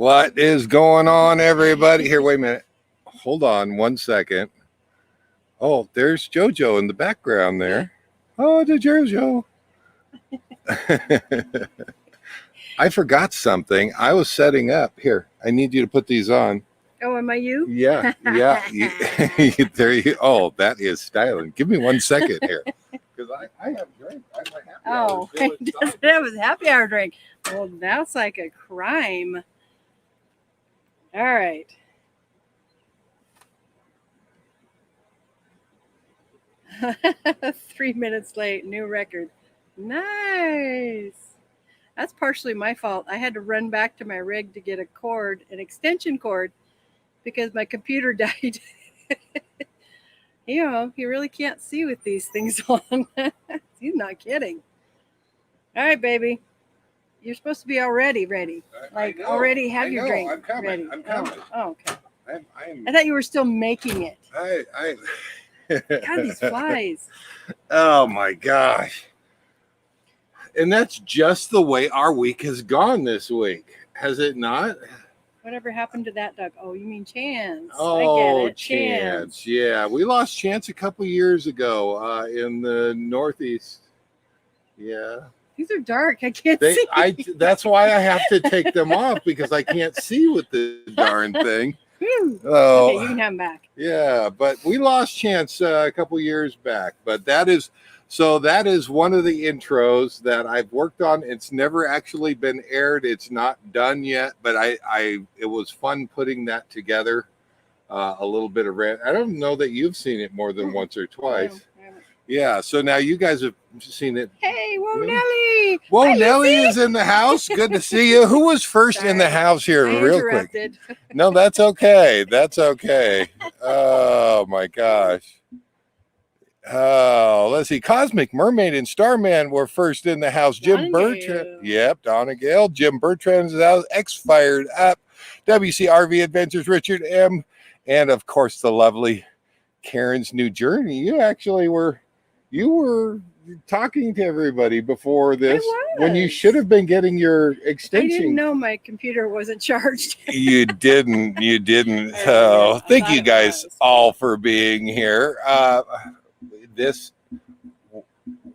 What is going on, everybody? Here, wait a minute. Hold on 1 second. Oh, there's JoJo in the background there. Oh, the JoJo. I forgot something. I was setting up. Here, I need you to put these on. Oh, am I you? Yeah. There you. Oh, that is styling. Give me 1 second here, because I have drink. I have my happy hour Oh, still it inside. doesn't have a happy hour drink. Well, that's like a crime. All right. Three minutes late, new record. Nice. That's partially my fault. I had to run back to my rig to get a cord, an extension cord, because my computer died. You really can't see with these things on. He's not kidding. All right, baby. You're supposed to be already ready. Like already have your drink. I'm coming. Ready. I'm coming. Oh, okay. I'm. I thought you were still making it. I. God, these flies. Oh my gosh. And that's just the way our week has gone this week, has it not? Whatever happened to that duck? Oh, you mean Chance? Oh, I get it. Chance. Yeah, we lost Chance a couple years ago in the Northeast. Yeah. These are dark. I can't see. That's why I have to take them off, because I can't see with the darn thing. Oh, okay, you can have them back. Yeah, but we lost Chance a couple years back. But that is one of the intros that I've worked on. It's never actually been aired. It's not done yet, but it was fun putting that together. A little bit of rant. I don't know that you've seen it more than once or twice. Yeah, so now you guys have seen it. Hey, Whoa Nelly! Whoa, Nelly is in the house. Good to see you. Who was first in the house here, real quick? No, that's okay. That's okay. Oh my gosh. Oh, let's see. Cosmic Mermaid and Starman were first in the house. Jim Bertrand. Yep, Donna Gale. Jim Bertrand is out. X Fired Up. WCRV Adventures, Richard M. And of course, the lovely Karen's New Journey. You were talking to everybody before this when you should have been getting your extension. I didn't know my computer wasn't charged. You didn't. Oh, thank you guys all for being here.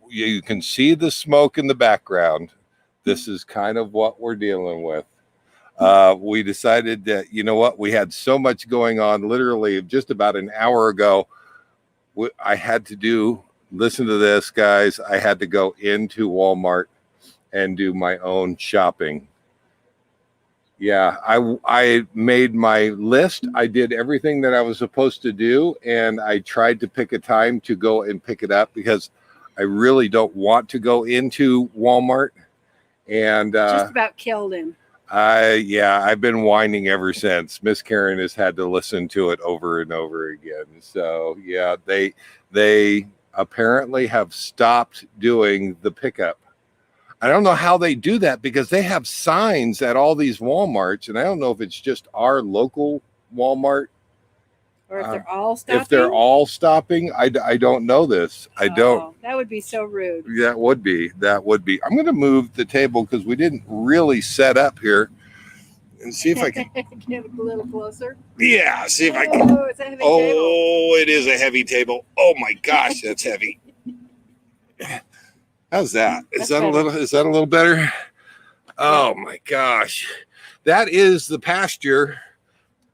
You can see the smoke in the background. This is kind of what we're dealing with. We decided that, you know what, we had so much going on. Literally just about an hour ago, I had to listen to this, guys. I had to go into Walmart and do my own shopping. Yeah, I made my list. I did everything that I was supposed to do, and I tried to pick a time to go and pick it up, because I really don't want to go into Walmart. And just about killed him. I've been whining ever since. Miss Karen has had to listen to it over and over again. So yeah, they apparently have stopped doing the pickup. I don't know how they do that, because they have signs at all these Walmarts, and I don't know if it's just our local Walmart, or if they're all stopping. If they're all stopping, I don't know this. I don't. That would be so rude. That would be. I'm going to move the table, because we didn't really set up here, and see if I can get a little closer. Yeah, see if I can. Oh, it's a heavy table. It is a heavy table. Oh my gosh, that's heavy. How's that? Is that a little better? Oh my gosh. That is the pasture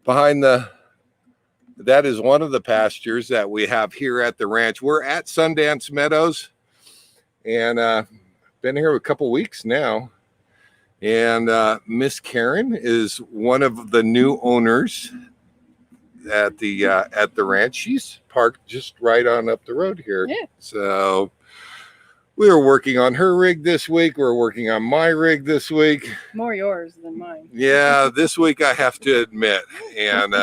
behind that is one of the pastures that we have here at the ranch. We're at Sundance Meadows, and been here a couple weeks now. And Miss Karen is one of the new owners at the ranch. She's parked just right on up the road here. Yeah. So we were working on her rig this week. We're working on my rig this week. More yours than mine. Yeah, this week I have to admit. And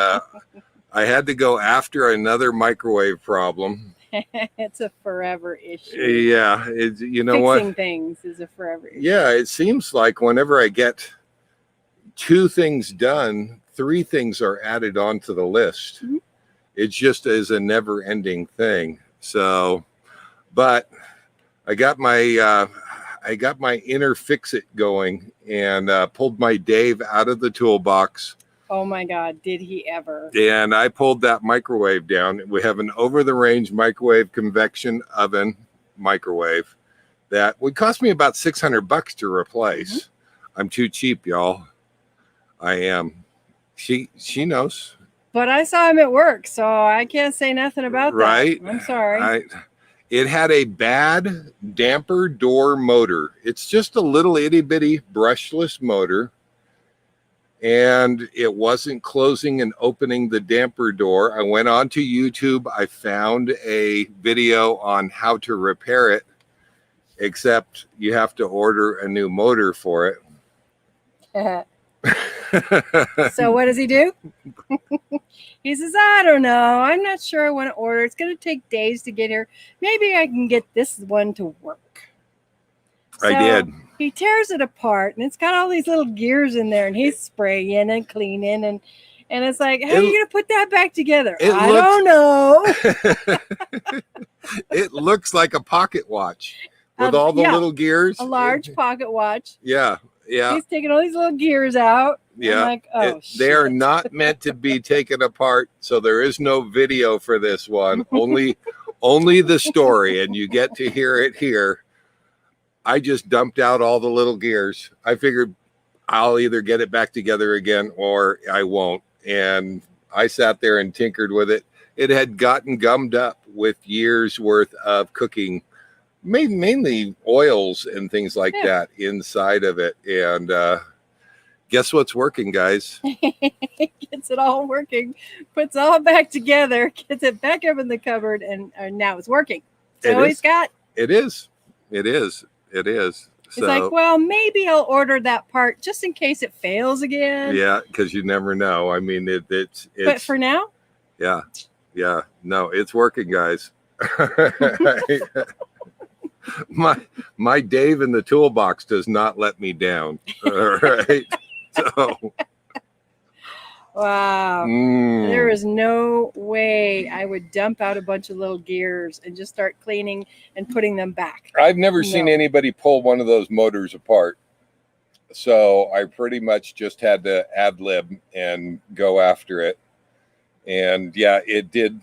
I had to go after another microwave problem. It's a forever issue. Yeah, Fixing things is a forever issue. Yeah, it seems like whenever I get 2 things done, 3 things are added onto the list. Mm-hmm. It just is a never-ending thing. So, but I got my I got my inner fix-it going and pulled my Dave out of the toolbox. Oh my God, did he ever? And I pulled that microwave down. We have an over-the-range microwave convection oven microwave that would cost me about $600 to replace. I'm too cheap, y'all. I am. She knows. But I saw him at work, so I can't say nothing about Right? that. I'm sorry. It had a bad damper door motor. It's just a little itty bitty brushless motor. And it wasn't closing and opening the damper door. I went onto YouTube. I found a video on how to repair it, except you have to order a new motor for it. So what does he do? He says, I don't know. I'm not sure I want to order. It's going to take days to get here. Maybe I can get this one to work. I did. He tears it apart, and it's got all these little gears in there, and he's spraying and cleaning, and it's like, how are you going to put that back together? I don't know. It looks like a pocket watch with all the little gears. A large pocket watch. Yeah. He's taking all these little gears out. Yeah. I'm like, oh, shit. They are not meant to be taken apart, so there is no video for this one. Only the story, and you get to hear it here. I just dumped out all the little gears. I figured I'll either get it back together again or I won't. And I sat there and tinkered with it. It had gotten gummed up with years worth of cooking, mainly oils and things like that inside of it. And guess what's working, guys? Gets it all working, puts it all back together, gets it back up in the cupboard, and now it's working. So he's got. It is. It's like, well, maybe I'll order that part just in case it fails again. Yeah, because you never know. I mean, it's. But for now. Yeah. No, it's working, guys. my Dave in the toolbox does not let me down. All right. So. Wow. There is no way I would dump out a bunch of little gears and just start cleaning and putting them back. I've never seen anybody pull one of those motors apart. So I pretty much just had to ad lib and go after it. And yeah, it did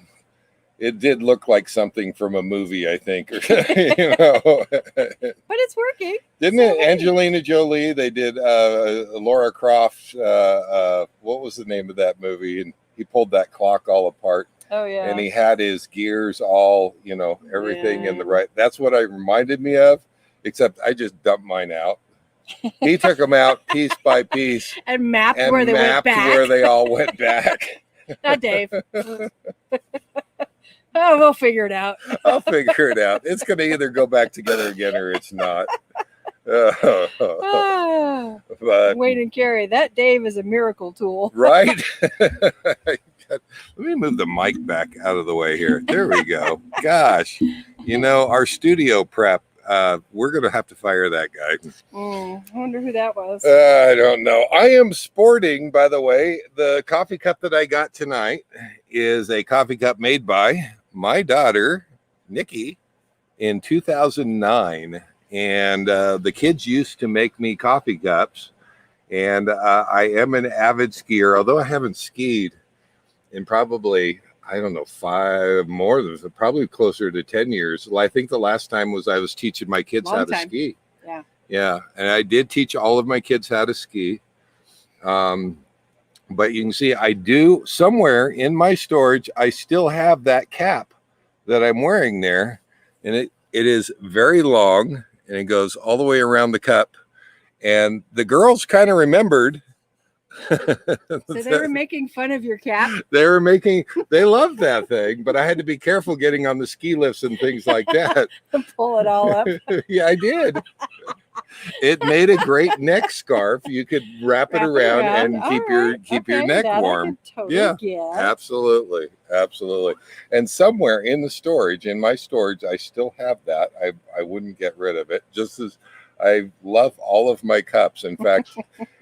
look like something from a movie, I think. But it's working. Didn't it? Angelina Jolie, they did Laura Croft, what was the name of that movie? And he pulled that clock all apart. Oh, yeah. And he had his gears all, everything in the right. That's what it reminded me of, except I just dumped mine out. He took them out piece by piece. And mapped where they went back. Where they all went back. Not Dave. Oh, we'll figure it out. I'll figure it out. It's going to either go back together again or it's not. But, wait and carry. That Dave is a miracle tool. Right? Let me move the mic back out of the way here. There we go. Gosh, our studio prep, we're going to have to fire that guy. I wonder who that was. I don't know. I am sporting, by the way, the coffee cup that I got tonight is a coffee cup made by my daughter, Nikki, in 2009. And the kids used to make me coffee cups. And I am an avid skier, although I haven't skied in probably, I don't know, probably closer to 10 years. Well, I think the last time I was teaching my kids how to ski. Yeah. And I did teach all of my kids how to ski. But you can see I do somewhere in my storage, I still have that cap that I'm wearing there. And it is very long and it goes all the way around the cup. And the girls kind of remembered. So they were making fun of your cap? They loved that thing, but I had to be careful getting on the ski lifts and things like that. Pull it all up. Yeah, I did. It made a great neck scarf. You could wrap it around and keep your neck warm. Totally absolutely. And somewhere in my storage, I still have that. I wouldn't get rid of it. Just as I love all of my cups. In fact,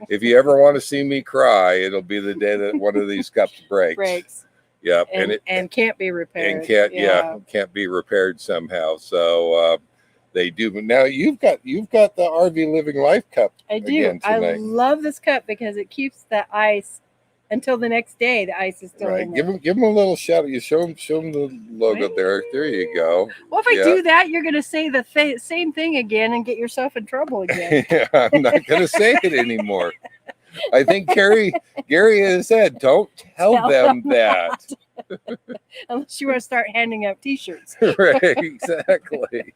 if you ever want to see me cry, it'll be the day that one of these cups breaks. Yep. And can't be repaired. And can't be repaired somehow. So They do. But now you've got the RV Living Life cup. I do. Again I tonight. love this cup because it keeps the ice until the next day. The ice is still Right. in there. Give them a little shout out. You show them the logo there. There you go. Well, if I do that, you're going to say the same thing again and get yourself in trouble again. I'm not going to say it anymore. I think Gary has said, don't tell them that. Unless you want to start handing out T-shirts. Right, exactly.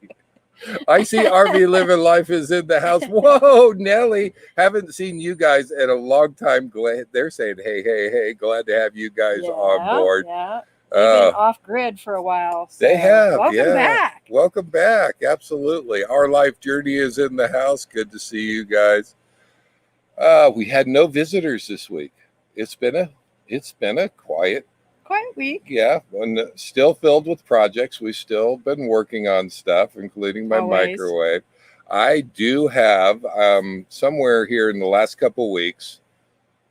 I see RV Living Life is in the house. Whoa, Nelly. Haven't seen you guys in a long time. Glad they're saying, hey, glad to have you guys on board. Yeah. They've been off grid for a while. So they have. Welcome back. Welcome back. Absolutely. Our life journey is in the house. Good to see you guys. We had no visitors this week. It's been a quiet week. Yeah, and still filled with projects. We've still been working on stuff, including my microwave. I do have somewhere here in the last couple of weeks,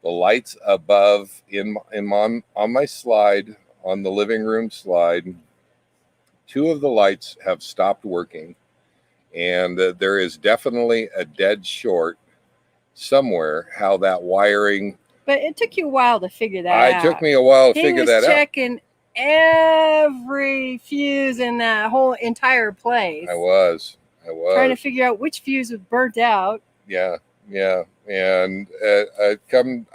the lights above on my slide, on the living room slide, 2 of the lights have stopped working, and there is definitely a dead short somewhere. How that wiring. But it took you a while to figure that out. It took me a while to figure that out. He was checking every fuse in that whole entire place. I was trying to figure out which fuse was burnt out. Yeah, and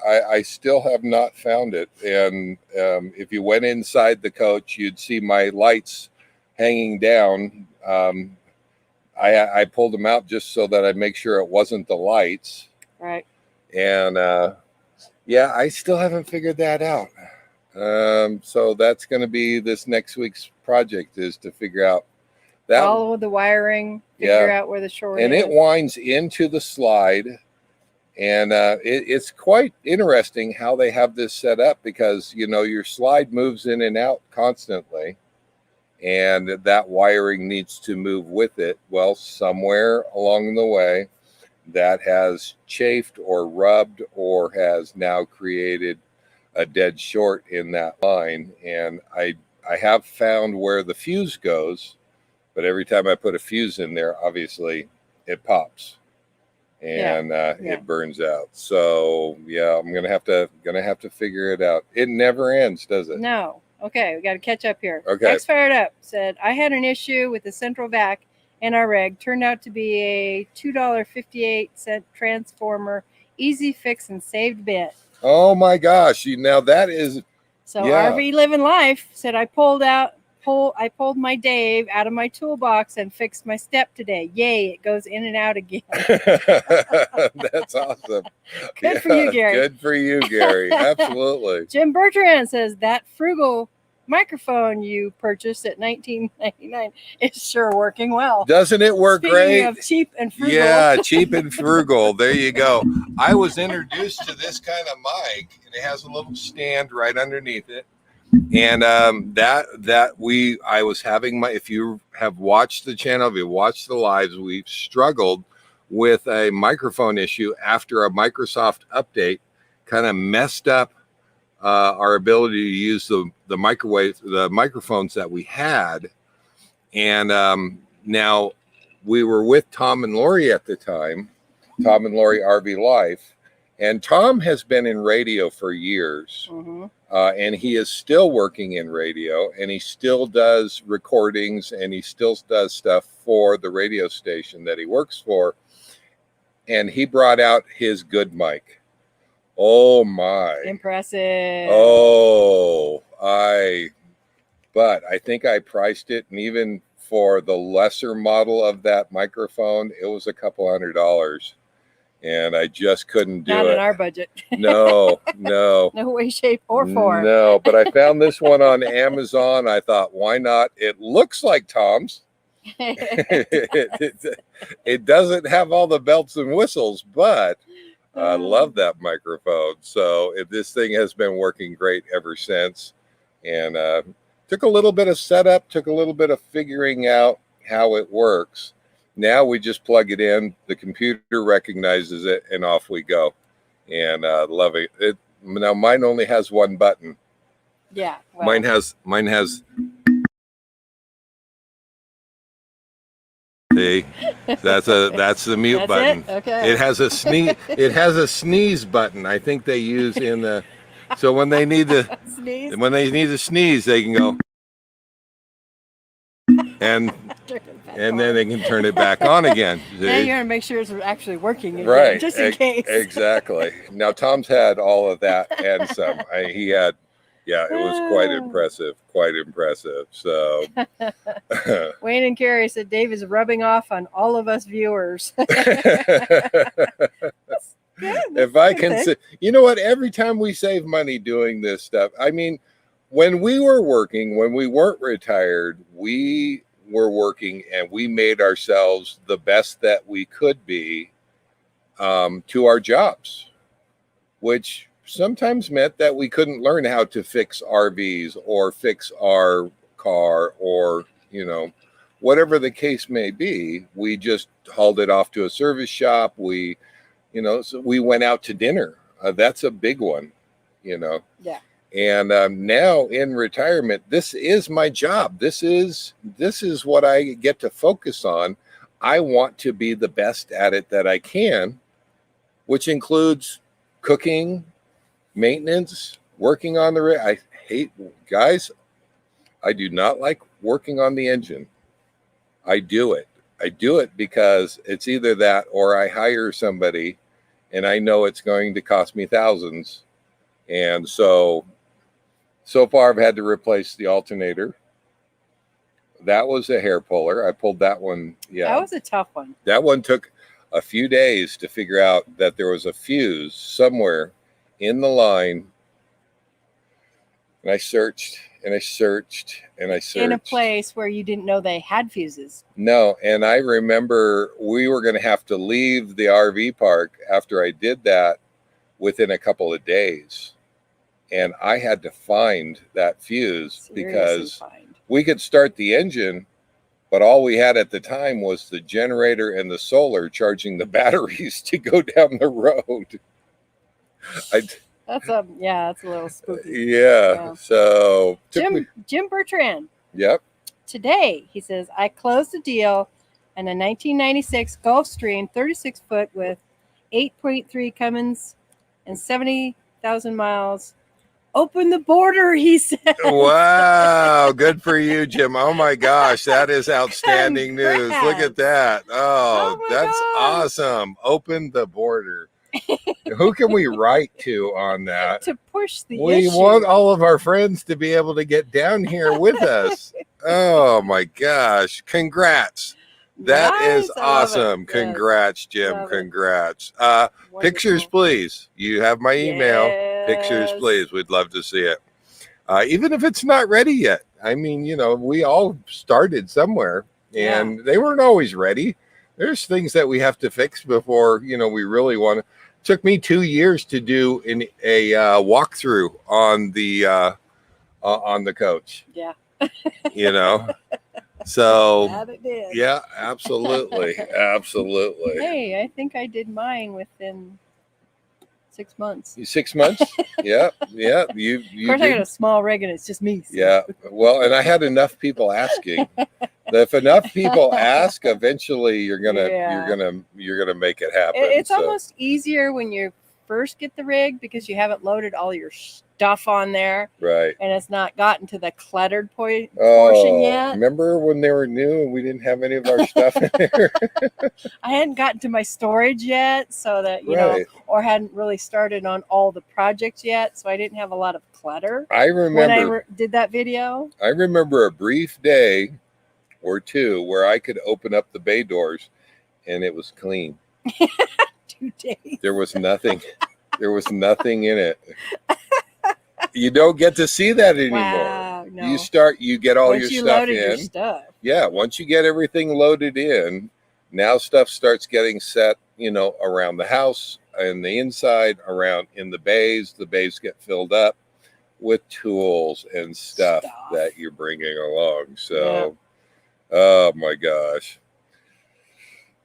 I still have not found it. And if you went inside the coach, you'd see my lights hanging down. I pulled them out just so that I'd make sure it wasn't the lights. Right. And I still haven't figured that out. So that's going to be this next week's project, is to figure out that. Follow the wiring, figure out where the short is. And it winds into the slide. And it's quite interesting how they have this set up, because, your slide moves in and out constantly. And that wiring needs to move with it. Well, somewhere along the way, that has chafed or rubbed or has now created a dead short in that line. And I have found where the fuse goes, but every time I put a fuse in there, obviously it pops and it burns out. So I'm gonna have to figure it out. It never ends, does it? No. Okay, we got to catch up here. Okay. X Fired Up said, I had an issue with the central vac in our rig. Turned out to be a $2.58 transformer. Easy fix and saved bit. Oh my gosh! Now that is. So RV Living Life said, I pulled my Dave out of my toolbox and fixed my step today. Yay! It goes in and out again. That's awesome. Good for you, Gary. Good for you, Gary. Absolutely. Jim Bertrand says, that frugal microphone you purchased at $19.99 is sure working well. Doesn't it work great? Speaking of cheap and frugal. Yeah, cheap and frugal. There you go. I was introduced to this kind of mic, and it has a little stand right underneath it. And I was having if you have watched the channel, if you watched the lives, we've struggled with a microphone issue after a Microsoft update kind of messed up our ability to use the microphones that we had. And now we were with Tom and Lori at the time, Tom and Lori RV Life. And Tom has been in radio for years. Mm-hmm. And he is still working in radio, and he still does recordings, and he still does stuff for the radio station that he works for. And he brought out his good mic. Oh my. Impressive. But I think I priced it, and even for the lesser model of that microphone, it was a couple $100. And I just couldn't do it. Not in our budget. No. No way, shape, or form. No, but I found this one on Amazon. I thought, why not? It looks like Tom's. It doesn't have all the bells and whistles, but I love that microphone. So this thing has been working great ever since. And took a little bit of setup, took a little bit of figuring out how it works. Now we just plug it in, the computer recognizes it, and off we go. And love it. Now mine only has one button. Yeah. Well, mine has See, that's the mute That's button. it? Okay. It has a sneeze. It has a sneeze button. I think they use in the. So when they need to Sneeze. sneeze, they can go and then they can turn it back on again. Now See? you gotta make sure it's actually working again, Right, just in case. Exactly. Now Tom's had all of that and some. He had, yeah, it was quite impressive. Quite impressive. So. Wayne and Carrie said Dave is rubbing off on all of us viewers. If I can say, you know what? Every time we save money doing this stuff, I mean, when we were working, when we weren't retired, we were working and we made ourselves the best that we could be to our jobs, which sometimes meant that we couldn't learn how to fix RVs or fix our car or, you know, whatever the case may be. We just hauled it off to a service shop. We, you know, so we went out to dinner. That's a big one, you know. Yeah. And now in retirement, this is my job. This is what I get to focus on. I want to be the best at it that I can, which includes cooking, maintenance, working on the rig. I hate, guys, I do not like working on the engine. I do it because it's either that or I hire somebody and I know it's going to cost me thousands. And so far I've had to replace the alternator. That was a hair puller. I pulled that one. Yeah. That was a tough one. That one took a few days to figure out that there was a fuse somewhere in the line. And I searched and I searched and I searched. In a place where you didn't know they had fuses. No. And I remember we were going to have to leave the RV park after I did that within a couple of days. And I had to find that fuse because we could start the engine, but all we had at the time was the generator and the solar charging the batteries to go down the road. That's a little spooky. Yeah. So Jim Bertrand. Yep. Today, he says, I closed a deal on a 1996 Gulfstream 36-foot with 8.3 Cummins and 70,000 miles. Open the border, he said. Wow, good for you, Jim. Oh my gosh, that is outstanding news. Look at that. Oh that's awesome. Open the border. Who can we write to on that? To push the We issue. want all of our friends to be able to get down here with us. Oh my gosh. Congrats. That is awesome. Congrats, Jim. Congrats. Pictures, please. You have my email. Yes. Pictures, please. We'd love to see it. Even if it's not ready yet. I mean, you know, we all started somewhere and they weren't always ready. There's things that we have to fix before, you know, we really want to. Took me 2 years to do a walkthrough on the coach. Yeah. You know. So yeah, absolutely. Hey, I think I did mine within 6 months. 6 months? Yeah. You of course, I got a small rig and it's just me. So. Yeah. Well, and I had enough people asking. If enough people ask, eventually you're gonna make it happen. It's almost easier when you first get the rig because you haven't loaded all your stuff on there, right? And it's not gotten to the cluttered portion yet. Remember when they were new and we didn't have any of our stuff in there? I hadn't gotten to my storage yet, so that you know, or hadn't really started on all the projects yet, so I didn't have a lot of clutter. I remember when I did that video. I remember a brief day or two where I could open up the bay doors and it was clean. 2 days. There was nothing. There was nothing in it. You don't get to see that anymore. Wow, no. You get all once your you stuff loaded in. Your stuff. Yeah, once you get everything loaded in, now stuff starts getting set, you know, around the house and the inside, around in the bays. The bays get filled up with tools and stuff that you're bringing along. So, oh my gosh.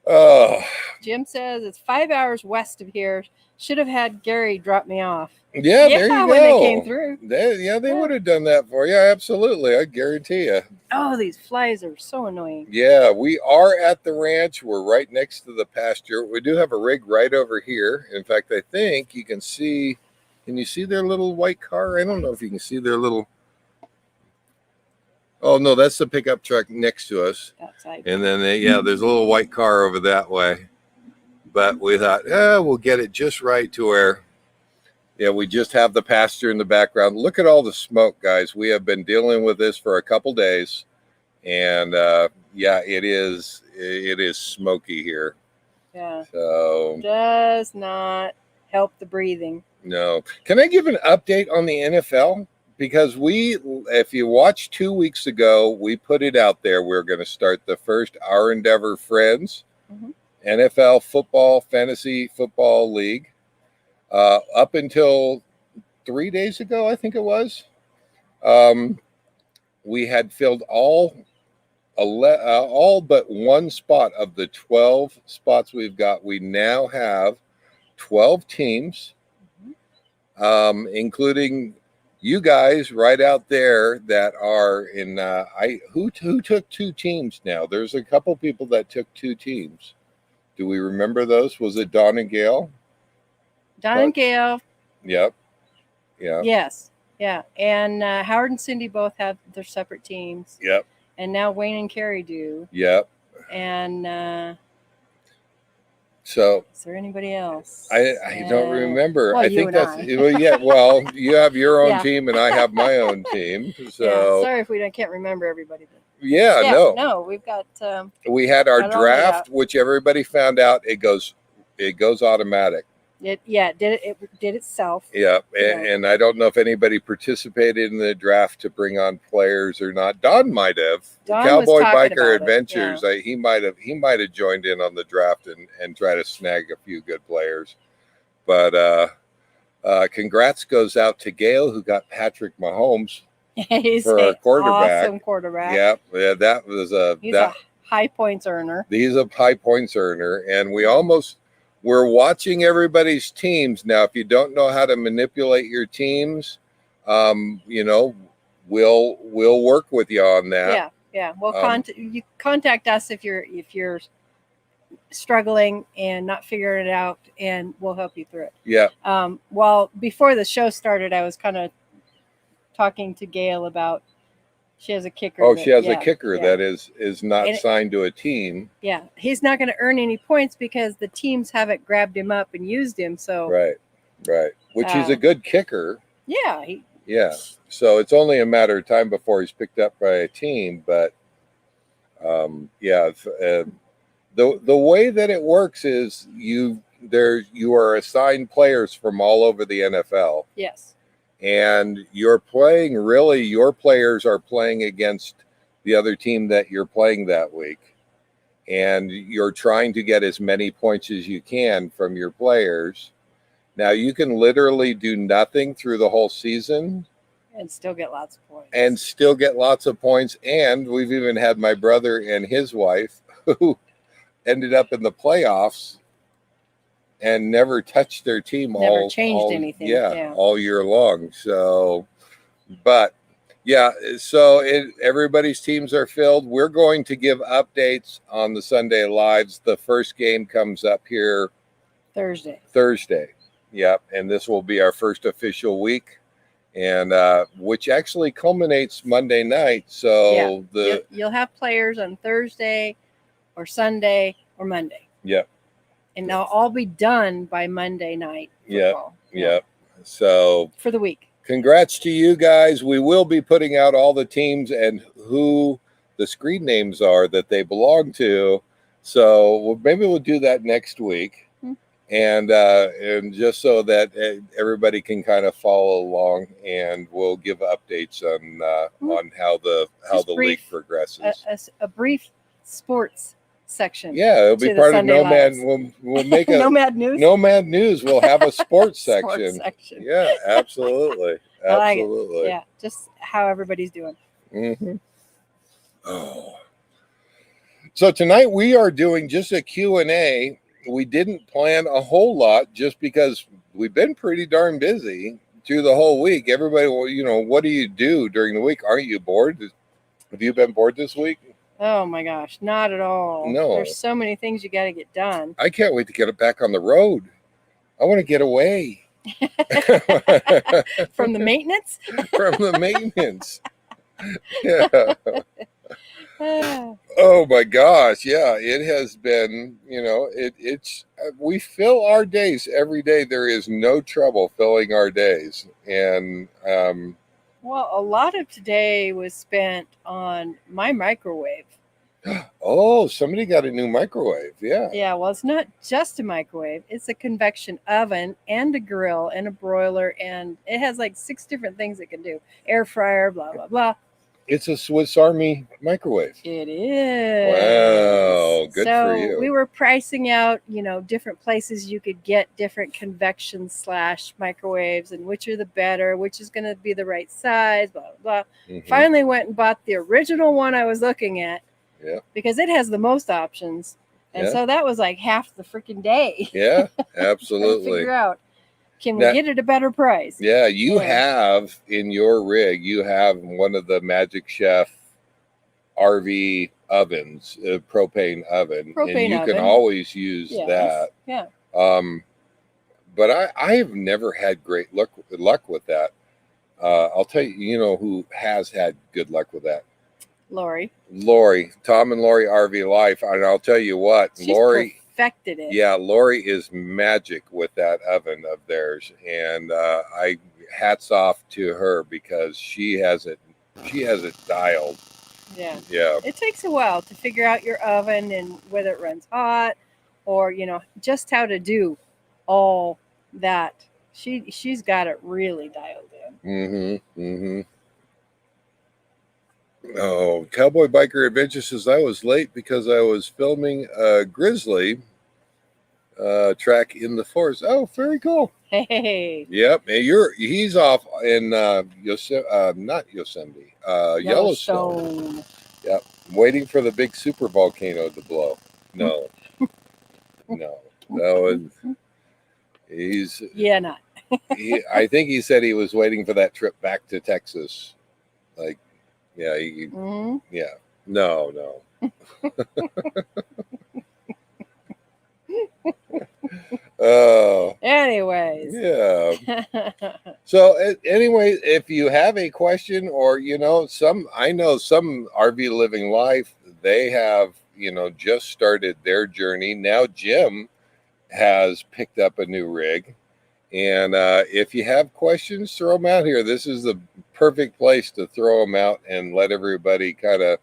Oh. Jim says it's 5 hours west of here. Should have had Gary drop me off. Yeah, there you go. when they came through. They Yeah. would have done that for you. Absolutely. I guarantee you. Oh, these flies are so annoying. Yeah, we are at the ranch. We're right next to the pasture. We do have a rig right over here. In fact, I think you can see. Can you see their little white car? I don't know if you can see their little. Oh no, that's the pickup truck next to us. Outside. And then there's a little white car over that way. But we thought, we'll get it just right to where. Yeah, we just have the pasture in the background. Look at all the smoke, guys. We have been dealing with this for a couple days, and it is smoky here. Yeah. So does not help the breathing. No. Can I give an update on the NFL? Because if you watched 2 weeks ago, we put it out there. We're going to start the first Our Endeavor Friends NFL football, fantasy football league. Up until 3 days ago, I think it was, we had filled all but one spot of the 12 spots we've got. We now have 12 teams, including you guys right out there that are in. Who took 2 teams now? There's a couple people that took 2 teams. Do we remember those? Was it Don and Gail? Don and Gail. Yep. Yeah. Yes. Yeah. And Howard and Cindy both have their separate teams. Yep. And now Wayne and Carrie do. Yep. And so is there anybody else? I don't remember. Well, I think that's well, you have your own team and I have my own team. So sorry if I can't remember everybody. But no, we've got. We had our draft, which everybody found out it goes automatic. It did itself. Yeah, and I don't know if anybody participated in the draft to bring on players or not. Don might have. Cowboy Biker Adventures. He might have joined in on the draft and try to snag a few good players. But congrats goes out to Gail, who got Patrick Mahomes for a quarterback. Awesome quarterback. Yeah, that was a high points earner. He's a high points earner, and we're watching everybody's teams now. If you don't know how to manipulate your teams, we'll work with you on that. Yeah. Well, you contact us if you're struggling and not figuring it out, and we'll help you through it. Yeah. Well, before the show started, I was kind of talking to Gail about. She has a kicker. She has a kicker that is not signed to a team. Yeah, he's not going to earn any points because the teams haven't grabbed him up and used him. So right. Which he's a good kicker. Yeah. So it's only a matter of time before he's picked up by a team. But the way that it works is you are assigned players from all over the NFL. Yes. And your players are playing against the other team that you're playing that week. And you're trying to get as many points as you can from your players. Now, you can literally do nothing through the whole season. And still get lots of points. And we've even had my brother and his wife who ended up in the playoffs and never touched their team changed anything. All year long. So, everybody's teams are filled. We're going to give updates on the Sunday Lives. The first game comes up here Thursday. Yep. And this will be our first official week, and which actually culminates Monday night. So you'll have players on Thursday or Sunday or Monday. Yep. And they'll all be done by Monday night. Yep. So for the week. Congrats to you guys. We will be putting out all the teams and who the screen names are that they belong to. So maybe we'll do that next week. And just so that everybody can kind of follow along, and we'll give updates on how the league progresses. A brief sports section. Yeah, it'll be part of Nomad. We'll make a Nomad News. Nomad News. We'll have a sports section. section. Yeah, absolutely. Absolutely. Yeah, just how everybody's doing. Mm-hmm. Oh. So tonight we are doing just a Q&A we didn't plan a whole lot just because we've been pretty darn busy through the whole week. Everybody, well, what do you do during the week? Aren't you bored? Have you been bored this week? Oh my gosh, not at all. No. There's so many things you got to get done. I can't wait to get it back on the road. I want to get away. From the maintenance? From the maintenance. Yeah. Oh my gosh. Yeah, it has been, it's we fill our days every day. There is no trouble filling our days. And well, a lot of today was spent on my microwave. Oh, somebody got a new microwave. Yeah. Yeah, well, it's not just a microwave. It's a convection oven and a grill and a broiler, and it has like 6 different things it can do. Air fryer, blah, blah, blah. It's a Swiss Army microwave. It is. Wow, good for you. So we were pricing out, different places you could get different convection / microwaves and which are the better, which is going to be the right size, blah, blah, blah. Mm-hmm. Finally went and bought the original one I was looking at. Yeah. Because it has the most options. And so that was like half the freaking day. Yeah, absolutely. To figure out, can we get at a better price? Yeah, you have in your rig, you have one of the Magic Chef RV ovens, propane oven. And you can always use that. Yeah. But I have never had great luck with that. I'll tell you, who has had good luck with that? Lori, Tom and Lori RV Life, and I'll tell you what, she's Lori perfected it. Yeah, Lori is magic with that oven of theirs, and I hats off to her because she has it dialed. Yeah. Yeah. It takes a while to figure out your oven and whether it runs hot, or just how to do all that. She's got it really dialed in. Mm-hmm. Mm-hmm. Oh, Cowboy Biker Adventure says I was late because I was filming a grizzly track in the forest. Oh, very cool. Hey. Yep, he's off in not Yosemite, Yellowstone. Yep, waiting for the big super volcano to blow. No, he's not. I think he said he was waiting for that trip back to Texas, like. Yeah, yeah. No. Oh. Anyways. Yeah. So anyway, if you have a question or I know some RV Living Life, they have just started their journey. Now Jim has picked up a new rig. And if you have questions, throw them out here. This is the perfect place to throw them out and let everybody kind of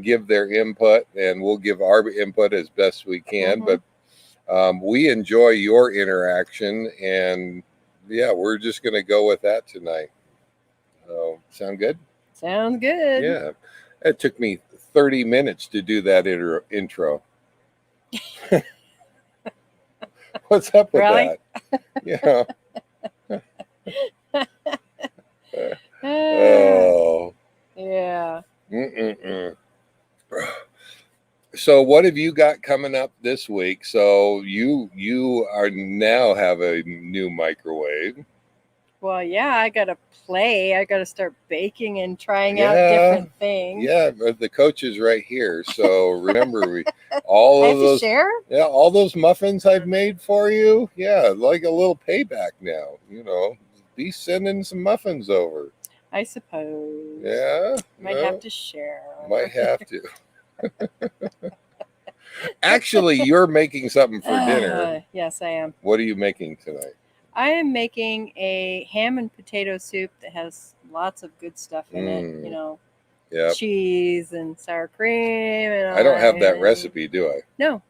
give their input, and we'll give our input as best we can. Mm-hmm. But we enjoy your interaction, and yeah, we're just going to go with that tonight. Sound good? Sounds good. Yeah. It took me 30 minutes to do that intro. What's up with that? Yeah. Oh. Yeah. So what have you got coming up this week? So you are now have a new microwave. Well, yeah, I got to play. I got to start baking and trying out different things. Yeah, but the coach is right here. So remember, all of those. Share? Yeah, all those muffins I've made for you. Yeah, like a little payback now. Be sending some muffins over. I suppose. Yeah. Might have to share. Might have to. Actually, you're making something for dinner. Yes, I am. What are you making tonight? I am making a ham and potato soup that has lots of good stuff in it. Yep. Cheese and sour cream. And I don't have that recipe, do I? No.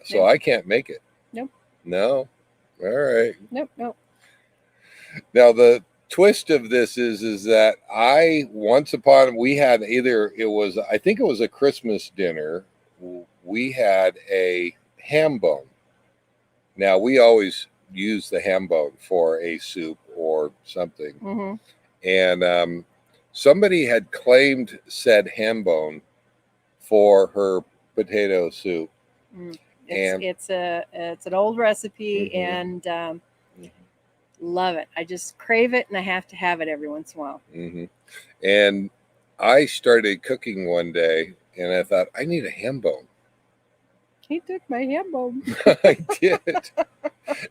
So I can't make it. Nope. No. All right. Nope. Now the twist of this is that we had I think it was a Christmas dinner. We had a ham bone. Now we always use the ham bone for a soup or something. Mm-hmm. And somebody had claimed said ham bone for her potato soup. And It's an old recipe, Mhm. and love it. I just crave it, and I have to have it every once in a while. And I started cooking one day, and I thought I need a ham bone. He took my ham bone. I did.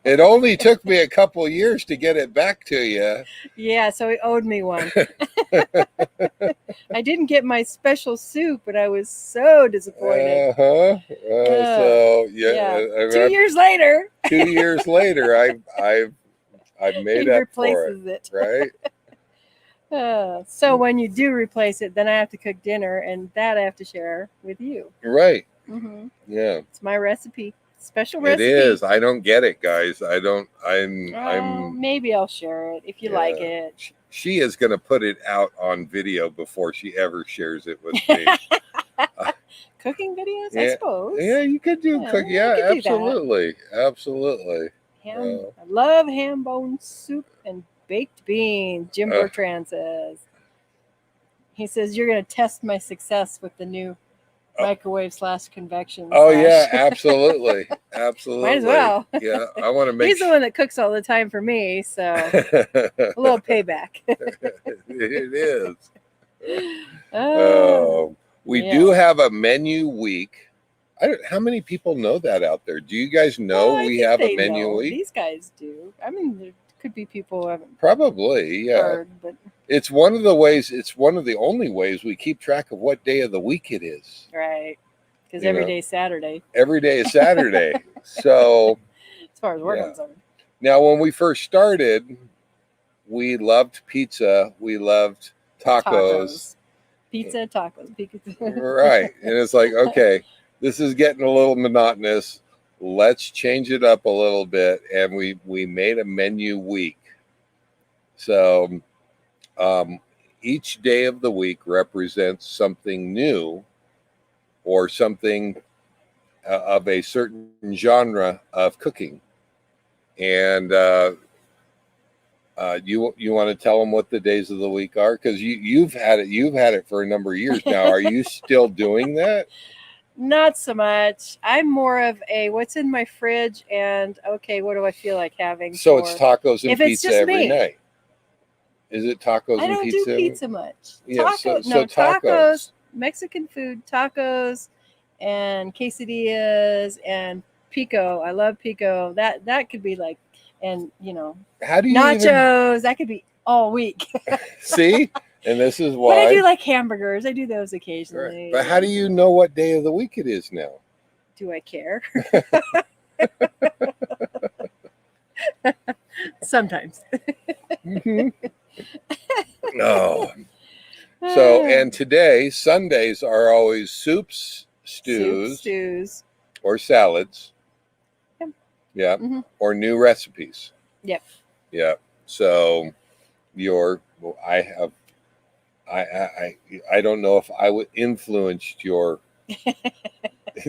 It only took me a couple of years to get it back to you. Yeah, so he owed me one. I didn't get my special soup, and I was so disappointed. So Yeah. yeah, 2 years later, 2 years later, I've made he up for it, replaces it. right? So when you do replace it, then I have to cook dinner, and that I have to share with you. Right. Mm-hmm. Yeah. It's my recipe, special It recipe. is. I don't get it, guys. I don't. Oh, I'm. maybe I'll share it if you like it. She is going to put it out on video before she ever shares it with me. Cooking videos, Yeah. I suppose. Yeah, you could do Yeah, cook. I Yeah, could do that. absolutely, absolutely. I love ham bone soup and baked beans. Jim Bertrand says. He says you're going to test my success with the new microwave / convection. Oh yeah, absolutely, absolutely. Might as well. Yeah, I want to make. He's the one that cooks all the time for me, so a little payback. It is. We do have a menu week. How many people know that out there? Do you guys know we have a menu week? These guys do. I mean, there could be people who haven't probably, yeah. heard, but it's one of the ways. It's one of the only ways we keep track of what day of the week it is. Right, because every day is Saturday. Every day is Saturday. So, as far as we're concerned. Now, when we first started, we loved pizza. We loved tacos. Pizza, tacos. Right, and it's like, okay, this is getting a little monotonous. Let's change it up a little bit, and we made a menu week. So each day of the week represents something new or something of a certain genre of cooking. And you want to tell them what the days of the week are? Because you've had it for a number of years now. Are you still doing that? Not so much. I'm more of a what's in my fridge and okay, what do I feel like having? So it's tacos and pizza every night. Is it tacos and pizza? I don't do pizza much. Yeah, tacos, Mexican food, tacos, and quesadillas and pico. I love pico. That could be like, and how do you nachos? That could be all week. See. And this is why. But I do like hamburgers. I do those occasionally. Right. But how do you know what day of the week it is now? Do I care? Sometimes. No. So, and today, Sundays are always soups, stews, or salads. Yep. Yeah. Or new recipes. Yep. Yeah. So, I don't know if I would influenced your.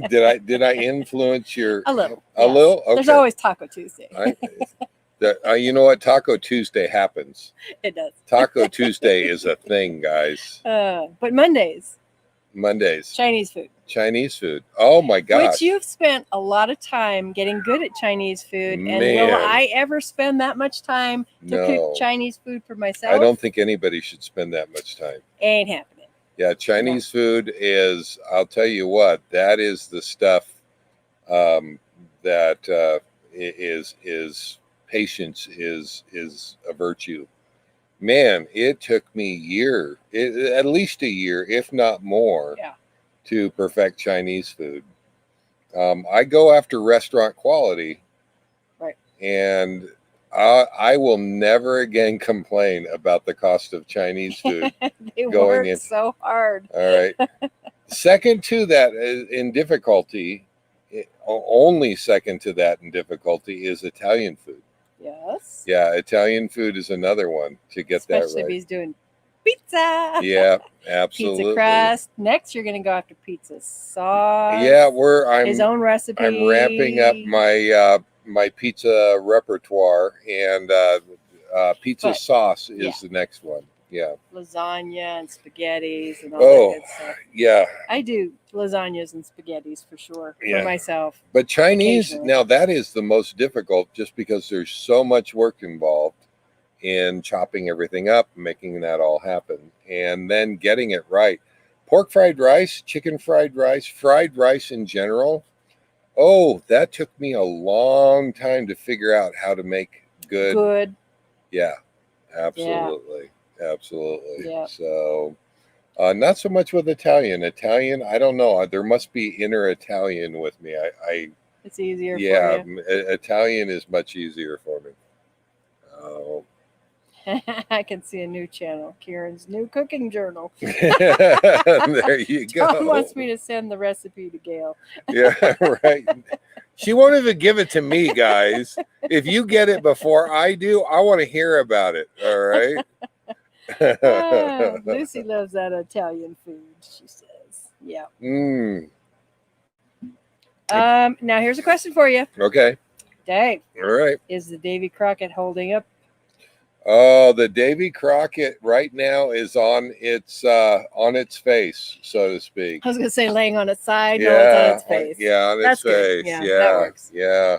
Did I influence your a little? A little. Okay. There's always Taco Tuesday. You know what? Taco Tuesday happens. It does. Taco Tuesday is a thing, guys. But Mondays. Chinese food. Oh my God. Which you've spent a lot of time getting good at Chinese food. And will I ever spend that much time to cook Chinese food for myself? I don't think anybody should spend that much time. Ain't happening. Yeah, Chinese food is, I'll tell you what, that is the stuff that is patience is a virtue. Man, it took me at least a year, if not more, to perfect Chinese food. I go after restaurant quality, right? And I will never again complain about the cost of Chinese food. They work so hard. All right. Second to that in difficulty, only second to that in difficulty is Italian food. Yes. Yeah, Italian food is another one to get that right. Especially if he's doing pizza. Yeah, absolutely. Pizza crust. Next, you're going to go after pizza sauce. Yeah, his own recipe. I'm ramping up my pizza repertoire, and pizza sauce is the next one. Yeah. lasagna and spaghettis and all Oh, that good stuff. yeah. I do lasagnas and spaghettis for sure Yeah. for myself. But Chinese, Occasionally. now that is the most difficult just because there's so much work involved in chopping everything up, making that all happen, and then getting it right. Pork fried rice, chicken fried rice in general. Oh, that took me a long time to figure out how to make good. Yeah, absolutely. Absolutely. Yeah. So, not so much with Italian. Italian, I don't know. There must be inner Italian with me. It's easier Yeah, for you. Italian is much easier for me. Oh. I can see a new channel, Kieran's New Cooking Journal. There you go. Tom wants me to send the recipe to Gail. Yeah, right. She won't even give it to me, guys. If you get it before I do, I want to hear about it. All right. Lucy loves that Italian food, she says. Yeah. Now here's a question for you. Okay. Dave. All right. Is the Davy Crockett holding up? Oh, the Davy Crockett right now is on its face, so to speak. I was gonna say laying on its side. No, it's on its face. Yeah, on That's its face. Good. Yeah, that works. Yeah.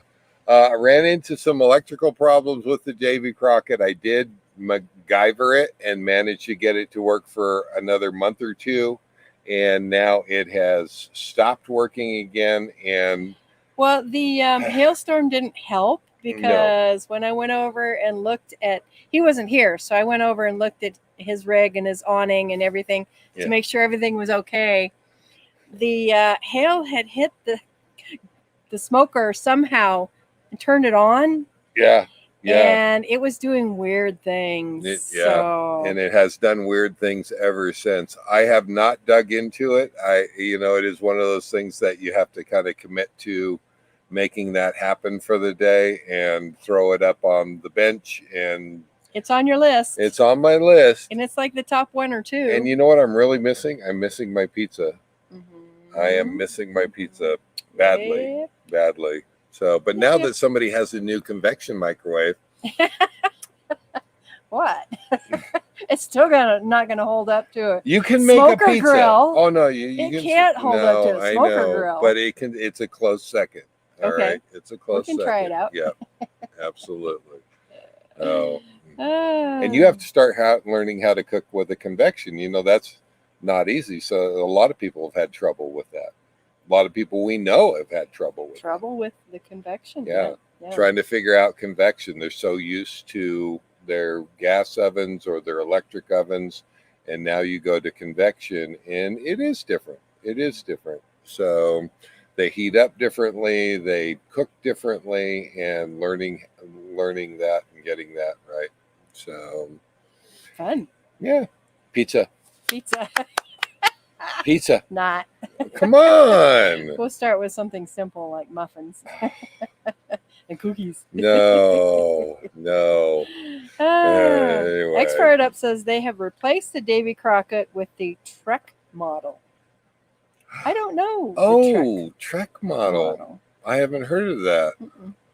I ran into some electrical problems with the Davy Crockett. I did MacGyver it and managed to get it to work for another month or two, and now it has stopped working again. And well, the hailstorm didn't help because when I went over and looked at, he wasn't here, so I went over and looked at his rig and his awning and everything to make sure everything was okay. The hail had hit the smoker somehow and turned it on. Yeah. And it was doing weird things. And it has done weird things ever since. I have not dug into it. It is one of those things that you have to kind of commit to making that happen for the day and throw it up on the bench. And it's on your list. It's on my list. And it's like the top one or two. And you know what I'm really missing? I'm missing my pizza. Mm-hmm. I am missing my pizza badly. So, but now that somebody has a new convection microwave. What? It's still not gonna hold up to it. You can make a pizza. Grill. Oh no, you can't hold up to a smoker grill. But it can. It's a close second. All right, it's a close second. We can try it out. Yeah, absolutely. Oh, and you have to start learning how to cook with a convection. That's not easy. So a lot of people have had trouble with that. A lot of people we know have had trouble with the convection. Yeah. Trying to figure out convection. They're so used to their gas ovens or their electric ovens, and now you go to convection, and it is different. So they heat up differently, they cook differently, and learning that and getting that right. So fun. Yeah. Pizza. Not. Come on. We'll start with something simple like muffins and cookies. No. Anyway. Expert Up says they have replaced the Davy Crockett with the Trek model. I don't know. Oh, Trek model. I haven't heard of that.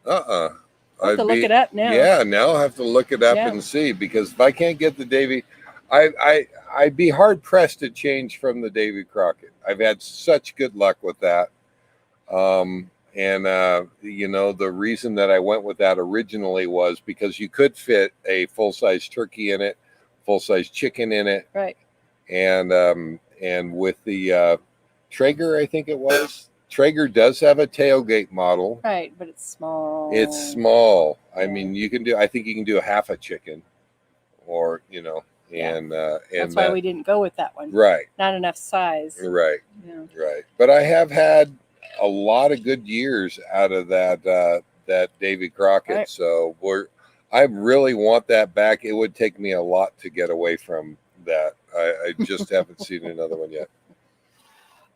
I'll have to look it up now. Yeah, now I'll have to look it up and see, because if I can't get the Davy, I'd be hard pressed to change from the Davy Crockett. I've had such good luck with that. The reason that I went with that originally was because you could fit a full-size turkey in it, full-size chicken in it. Right. And with the Traeger, I think it was. Traeger does have a tailgate model. Right, but it's small. I mean, I think you can do a half a chicken, or, and that's why we didn't go with that one. Right. Not enough size. Right. Yeah. Right. But I have had a lot of good years out of that Davy Crockett. Right. So I really want that back. It would take me a lot to get away from that. I just haven't seen another one yet.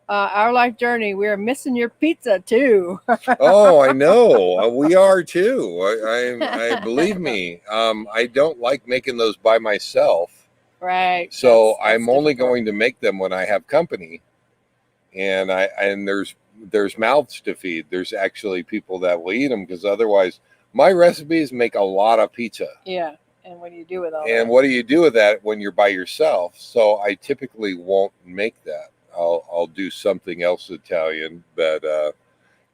Our life journey, we're missing your pizza too. Oh, I know. We are too. I believe me. I don't like making those by myself. Right. So that's I'm only going to make them when I have company. And there's mouths to feed. There's actually people that will eat them, because otherwise my recipes make a lot of pizza. Yeah. And what do you do with all And that? what do you do with that when you're by yourself? So I typically won't make that. I'll do something else Italian, but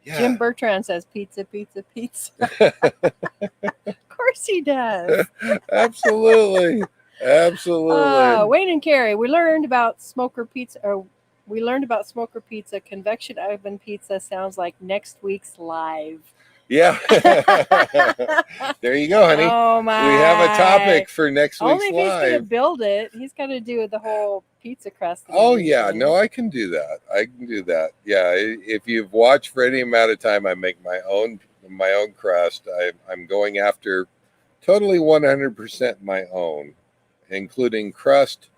yeah. Jim Bertrand says pizza, pizza, pizza. Of course he does. Absolutely. Absolutely. Wayne and Carrie, we learned about smoker pizza. Convection oven pizza sounds like next week's live. Yeah. There you go, honey. Oh my! We have a topic for next week's Only if he's gonna live. build it. He's gonna do the whole pizza crust. and Oh yeah, everything. no, I can do that. I can do that. Yeah, if you've watched for any amount of time, I make my own crust. I'm going after totally 100% my own, including crust,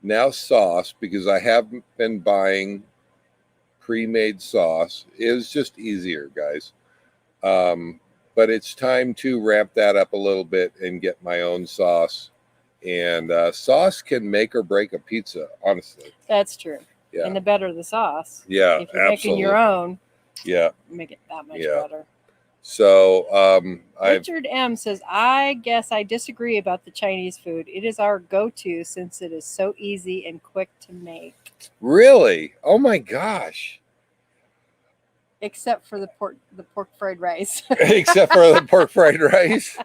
now sauce, because I have been buying pre-made sauce. It was just easier, guys. But it's time to ramp that up a little bit and get my own sauce. And sauce can make or break a pizza, honestly. That's true. Yeah. And the better the sauce. Yeah, If you're making your own, yeah, make it that much Yeah. better. So Richard M says, I guess I disagree about the Chinese food. It is our go-to since it is so easy and quick to make. Really? Oh my gosh. Except for the pork fried rice. Except for the pork fried rice.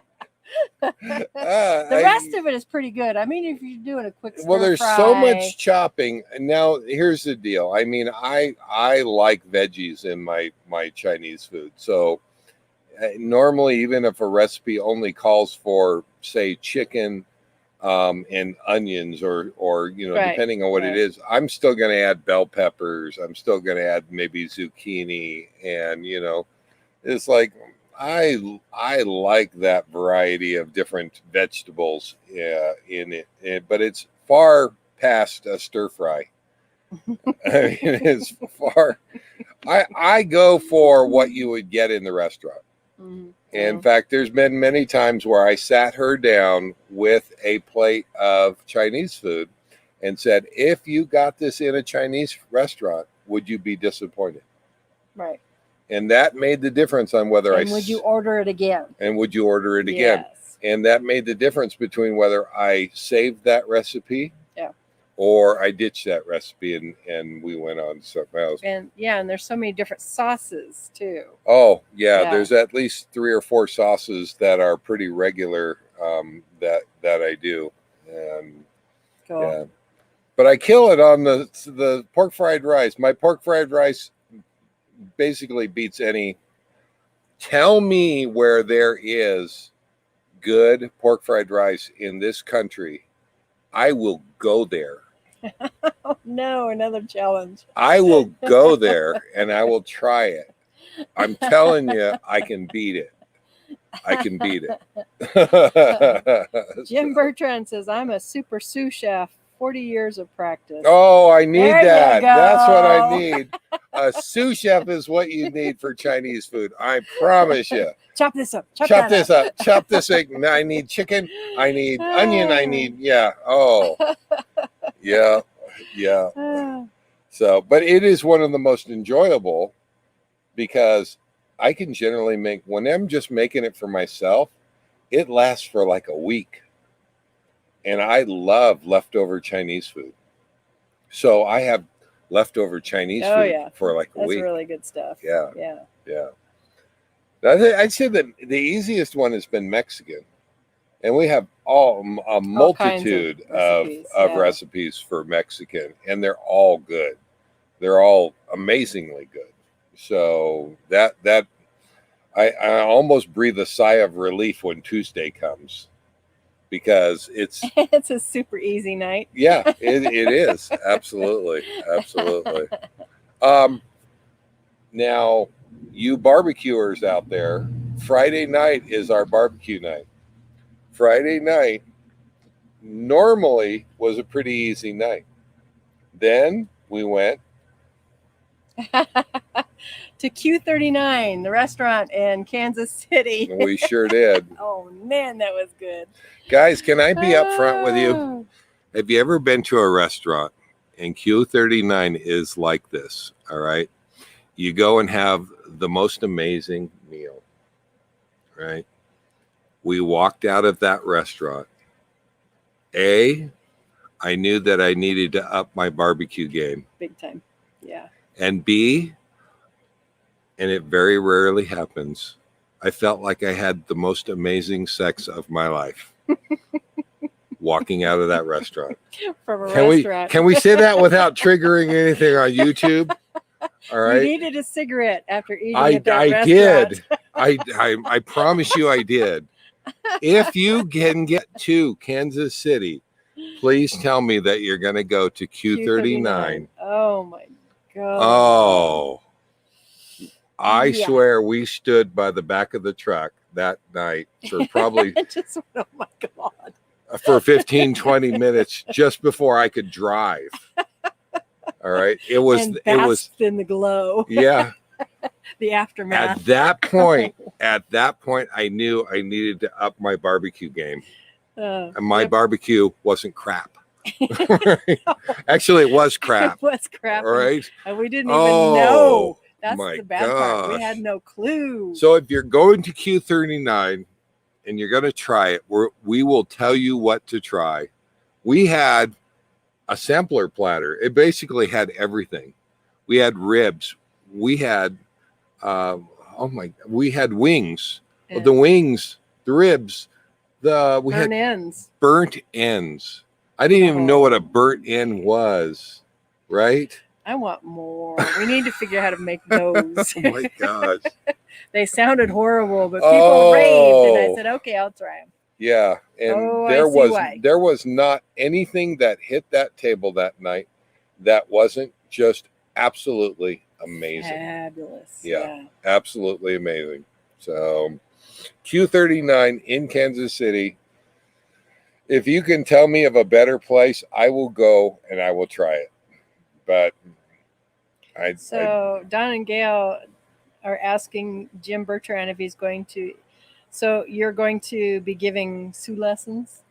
The rest of it is pretty good. I mean, if you're doing a quick stir Well, there's fry, so much chopping. Now, here's the deal. I mean, I like veggies in my Chinese food. So normally, even if a recipe only calls for, say, chicken and onions or Right, depending on what it is, I'm still going to add bell peppers. I'm still going to add maybe zucchini, and it's like I like that variety of different vegetables in it, but it's far past a stir fry. I mean, it's far. I go for what you would get in the restaurant. Mhm. In fact, there's been many times where I sat her down with a plate of Chinese food and said, if you got this in a Chinese restaurant, would you be disappointed? Right. And that made the difference on whether would you order it again? And would you order it again? Yes. And that made the difference between whether I saved that recipe, Yeah, or I ditched that recipe and we went on to something else. and there's so many different sauces too. Oh yeah, Yeah. there's at least 3 or 4 sauces that are pretty regular that I do, and Cool. yeah. But I kill it on the pork fried rice. My pork fried rice basically beats any. Tell me where there is good pork fried rice in this country. I will go there. Oh no, another challenge. I will go there and I will try it. I'm telling you, I can beat it. I can beat it. Jim Bertrand says, I'm a super sous chef, 40 years of practice. Oh, I need There you that. That's what I go. need. A sous chef is what you need for Chinese food. I promise you. Chop this up. Chop this up. Chop this up. I need chicken. I need onion. I need, yeah. Oh, yeah. Yeah. So, but it is one of the most enjoyable because I can generally make, when I'm just making it for myself, it lasts for like a week. And I love leftover Chinese food. So I have leftover Chinese food for like a week. That's really good stuff. Yeah. Yeah. Yeah. I'd say that the easiest one has been Mexican. And we have a multitude of recipes for Mexican, and they're all good. They're all amazingly good. So that I almost breathe a sigh of relief when Tuesday comes, because it's it's a super easy night. Yeah, it is. Absolutely. Now, you barbecuers out there, Friday night is our barbecue night. Friday night normally was a pretty easy night. Then we went to Q39, the restaurant in Kansas City. We sure did. Oh man, that was good. Guys, can I be up front with you? Have you ever been to a restaurant and Q39 is like this? All right. You go and have the most amazing meal, right? We walked out of that restaurant A, I knew that I needed to up my barbecue game. Big time. Yeah. And B, and it very rarely happens, I felt like I had the most amazing sex of my life walking out of that restaurant. From a restaurant. Can we say that without triggering anything on YouTube? All right. You needed a cigarette after eating at that I restaurant. did. I promise you I did. If you can get to Kansas City, please tell me that you're going to go to Q39. Oh my God. Oh, I Yeah. swear we stood by the back of the truck that night for probably Oh my God. for 15, 20 minutes just before I could drive. All right. It was in the glow. Yeah. The aftermath. At that point, I knew I needed to up my barbecue game. And my barbecue wasn't crap. Actually, it was crap. It was crap. All right. And we didn't even know. That's my the bad part. We gosh. had no clue. So if you're going to Q39 and you're going to try it, we will tell you what to try. We had a sampler platter. It basically had everything. We had ribs. We had we had wings. Yeah. The wings, the ribs, we Burnt had ends. burnt ends. I didn't even know what a burnt end was, right? I want more. We need to figure out how to make those. Oh my gosh. They sounded horrible, but people raved, and I said, "Okay, I'll try them." Yeah, and there was not anything that hit that table that night that wasn't just absolutely amazing. Fabulous. Yeah. Absolutely amazing. So Q39 in Kansas City. If you can tell me of a better place, I will go and I will try it. But Don and Gail are asking Jim Bertrand if he's going to. So you're going to be giving Sue lessons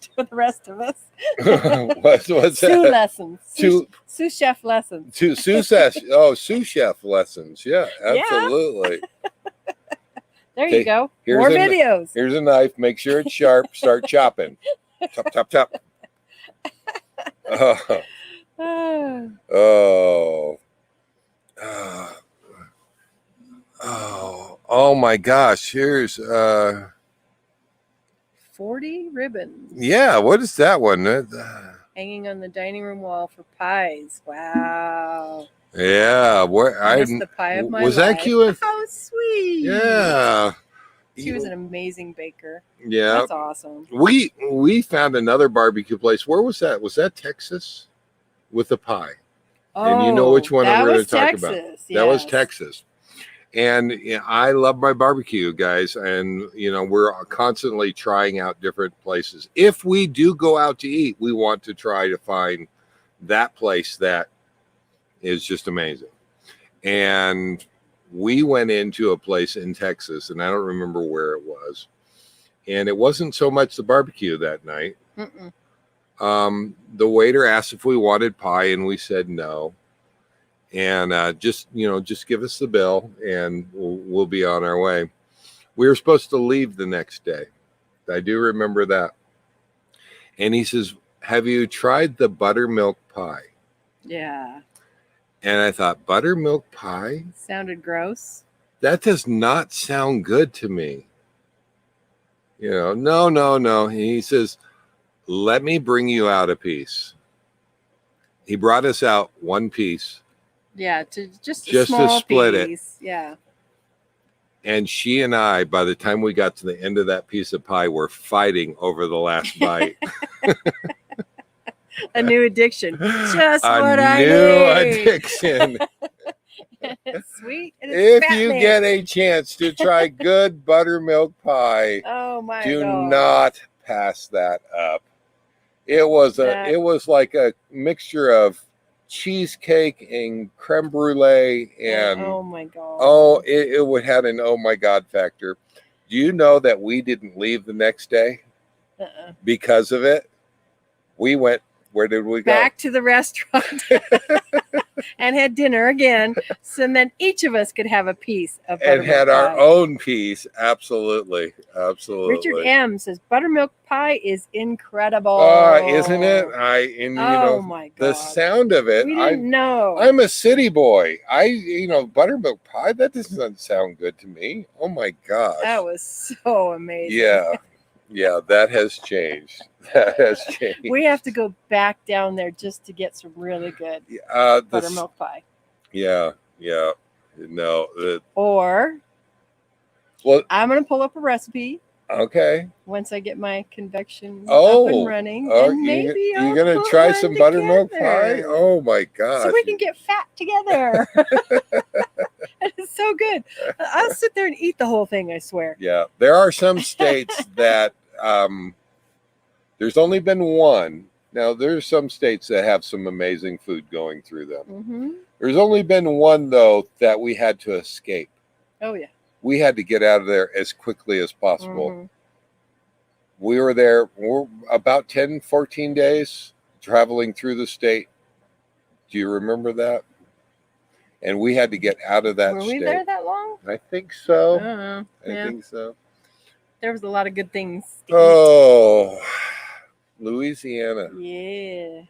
to the rest of us. what's Sue that? lessons. Sous chef lessons. Sous chef lessons. Yeah, absolutely. There you go. More videos. Here's a knife. Make sure it's sharp. Start chopping. Chop, chop, chop. Oh my gosh. Here's 40 ribbons. Yeah, what is that one? Hanging on the dining room wall for pies. Wow. Yeah, the pie of my was life. That cute? How sweet. Yeah. She was an amazing baker. Yeah. That's awesome. We found another barbecue place. Where was that? Was that Texas? With the pie. And you know which one I'm going to talk about. Yes. That was Texas. And I love my barbecue, guys. And, we're constantly trying out different places. If we do go out to eat, we want to try to find that place that is just amazing. And we went into a place in Texas, and I don't remember where it was. And it wasn't so much the barbecue that night. Mm-mm. The waiter asked if we wanted pie, and we said no. And just give us the bill, and we'll be on our way. We were supposed to leave the next day. I do remember that. And he says, "Have you tried the buttermilk pie?" Yeah. And I thought, buttermilk pie? Sounded gross. That does not sound good to me. No. He says, "Let me bring you out a piece." He brought us out one piece. Yeah, just a small to split piece. it. Yeah. And she and I, by the time we got to the end of that piece of pie, were fighting over the last bite. A new addiction. Just what I need. A new addiction. It's sweet. And If you get a chance to try good buttermilk pie, oh my do God. not pass that up. It was like a mixture of cheesecake and creme brulee, and oh my God. It would have an oh my God factor. Do you know that we didn't leave the next day because of it? We went Where did we go? back to the restaurant and had dinner again. So then each of us could have a piece of And buttermilk had pie. our own piece. Absolutely. Absolutely. Richard M says buttermilk pie is incredible. Isn't it? Oh my the God. sound of it. We didn't know. I'm a city boy. Buttermilk pie, that doesn't sound good to me. Oh my gosh. That was so amazing. Yeah. Yeah, that has changed. That has changed. We have to go back down there just to get some really good buttermilk pie. Yeah. No. Or Well, I'm going to pull up a recipe. Okay. Once I get my convection up and running, and maybe you're gonna try some buttermilk pie. Oh my gosh! So we can get fat together. It's so good. I'll sit there and eat the whole thing. I swear. Yeah, there are some states that there's only been one. Now there's some states that have some amazing food going through them. Mm-hmm. There's only been one though that we had to escape. Oh yeah. We had to get out of there as quickly as possible. Mm-hmm. We were there about 10, 14 days traveling through the state. Do you remember that? And we had to get out of that state. Were we there that long? I think so. I don't know. I think so. There was a lot of good things to eat. Louisiana. Yeah.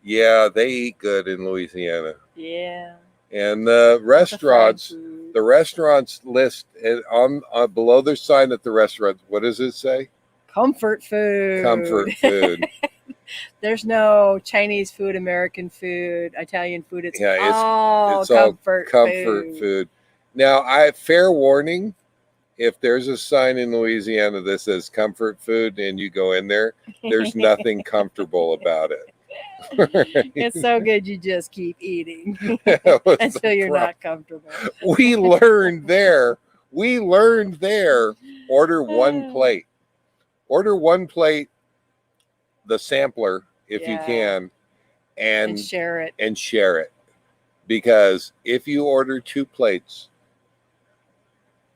Yeah, they eat good in Louisiana. Yeah. And the restaurants list on below their sign at the restaurant. What does it say? Comfort food. Comfort food. There's no Chinese food, American food, Italian food. It's all comfort food. Now, fair warning, if there's a sign in Louisiana that says comfort food and you go in there, there's nothing comfortable about it. It's so good you just keep eating until you're not comfortable. We learned there, order one plate. Order one plate, the sampler, if you can, and share it. Because if you order 2 plates,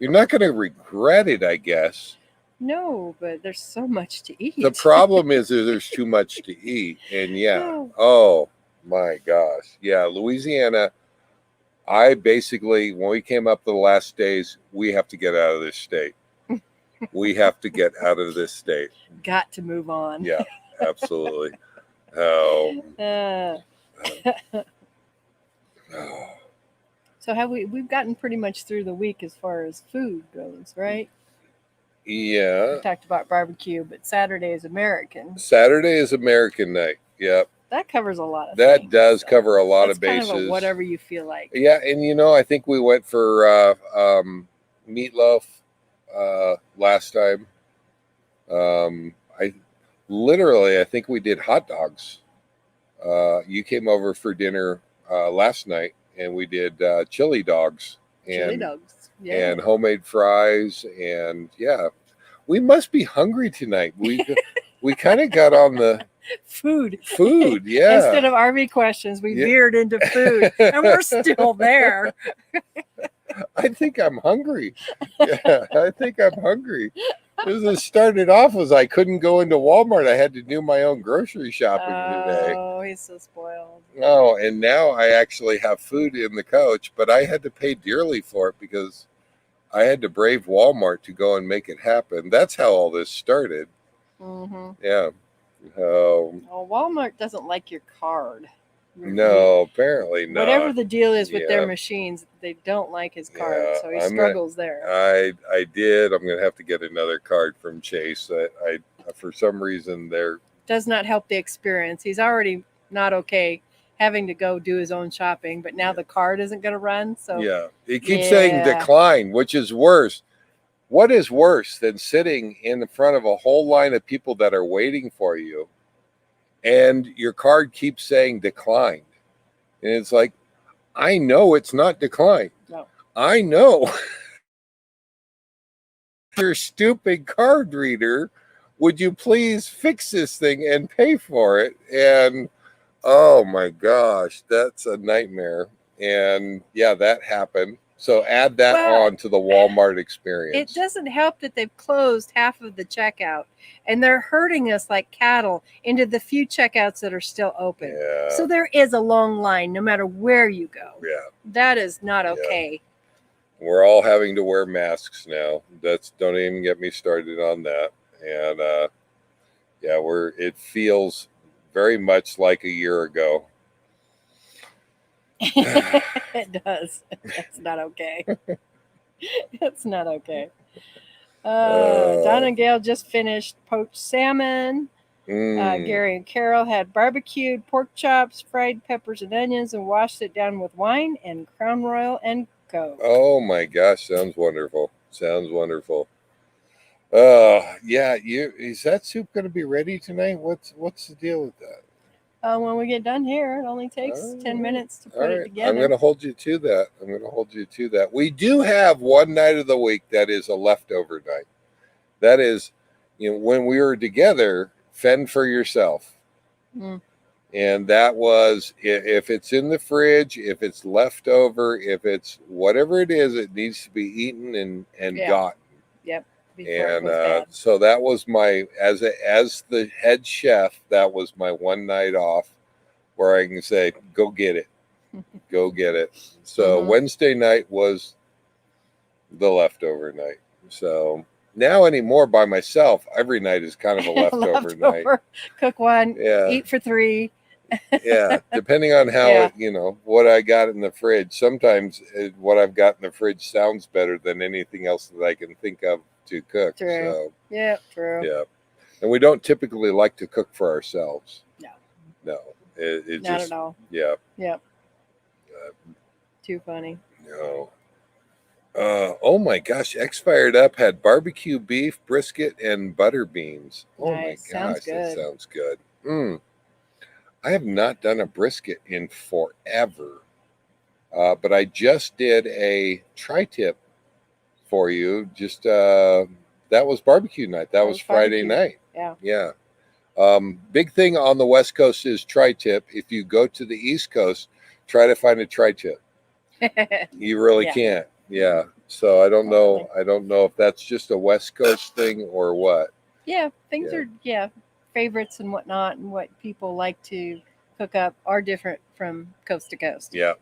you're not going to regret it, I guess. No, but there's so much to eat. The problem is there's too much to eat. And oh my gosh. Yeah, Louisiana, when we came up the last days, we have to get out of this state. We have to get out of this state. Got to move on. Yeah, absolutely. Oh. So we've gotten pretty much through the week as far as food goes, right? Yeah. We talked about barbecue, but Saturday is American. Saturday is American night. Yep. That covers a lot of things. That does so cover a lot of bases. Kind of whatever you feel like. Yeah, and I think we went for meatloaf last time. I think we did hot dogs. You came over for dinner last night, and we did chili dogs. Chili dogs. Yeah. And homemade fries, and we must be hungry tonight. We kind of got on the food, yeah. Instead of RV questions, we veered into food, and we're still there. I think I'm hungry. Yeah, I think I'm hungry. It started off as I couldn't go into Walmart. I had to do my own grocery shopping today. Oh, he's so spoiled. Oh, and now I actually have food in the coach, but I had to pay dearly for it because I had to brave Walmart to go and make it happen. That's how all this started. Mm-hmm. Yeah. Well, Walmart doesn't like your card. No, apparently not. Whatever the deal is with their machines, they don't like his card, so he struggles there. I did. I'm going to have to get another card from Chase. I for some reason, does not help the experience. He's already not okay having to go do his own shopping, but now the card isn't going to run. So it keeps saying decline, which is worse. What is worse than sitting in front of a whole line of people that are waiting for you, and your card keeps saying declined? And it's like, I know it's not declined. No. I know. Your stupid card reader, would you please fix this thing and pay for it? And oh my gosh, that's a nightmare. And that happened. So add that Well, on to the Walmart it experience. doesn't help that they've closed half of the checkout and they're herding us like cattle into the few checkouts that are still open. Yeah. So there is a long line no matter where you go. Yeah. That is not Yeah. okay. We're all having to wear masks now. Don't even get me started on that. And yeah, it feels very much like a year ago. It does. That's not okay. It's not okay. Don and Gail just finished poached salmon. Gary and Carol had barbecued pork chops, fried peppers and onions, and washed it down with wine and Crown Royal and Coke. Oh my gosh, sounds wonderful. Sounds wonderful. Yeah, is that soup going to be ready tonight? What's the deal with that? When we get done here, it only takes 10 minutes to put it together. I'm going to hold you to that. We do have one night of the week that is a leftover night. That is, when we were together, fend for yourself. Mm. And that was, if it's in the fridge, if it's leftover, if it's whatever it is, it needs to be eaten and gotten. Yep. And so that was as the head chef, that was my one night off where I can say, go get it. Go get it. So Wednesday night was the leftover night. So now anymore by myself, every night is kind of a leftover night. Cook one, eat for 3. Yeah, depending on how what I got in the fridge. Sometimes what I've got in the fridge sounds better than anything else that I can think of to cook. True. So, yeah, true. Yeah, and we don't typically like to cook for ourselves. No, it not just, at all. Yeah. Yep. Too funny. No. Oh my gosh, X Fired Up had barbecue beef, brisket, and butter beans. Oh Nice. my gosh, Sounds that sounds good. I have not done a brisket in forever, but I just did a tri-tip for you. Just that was barbecue night. That was Friday night. Yeah. Big thing on the West Coast is tri-tip. If you go to the East Coast, try to find a tri-tip. You really can't. Yeah. So I don't know. I don't know if that's just a West Coast thing or what. Yeah, things are favorites and whatnot, and what people like to cook up are different from coast to coast. Yeah.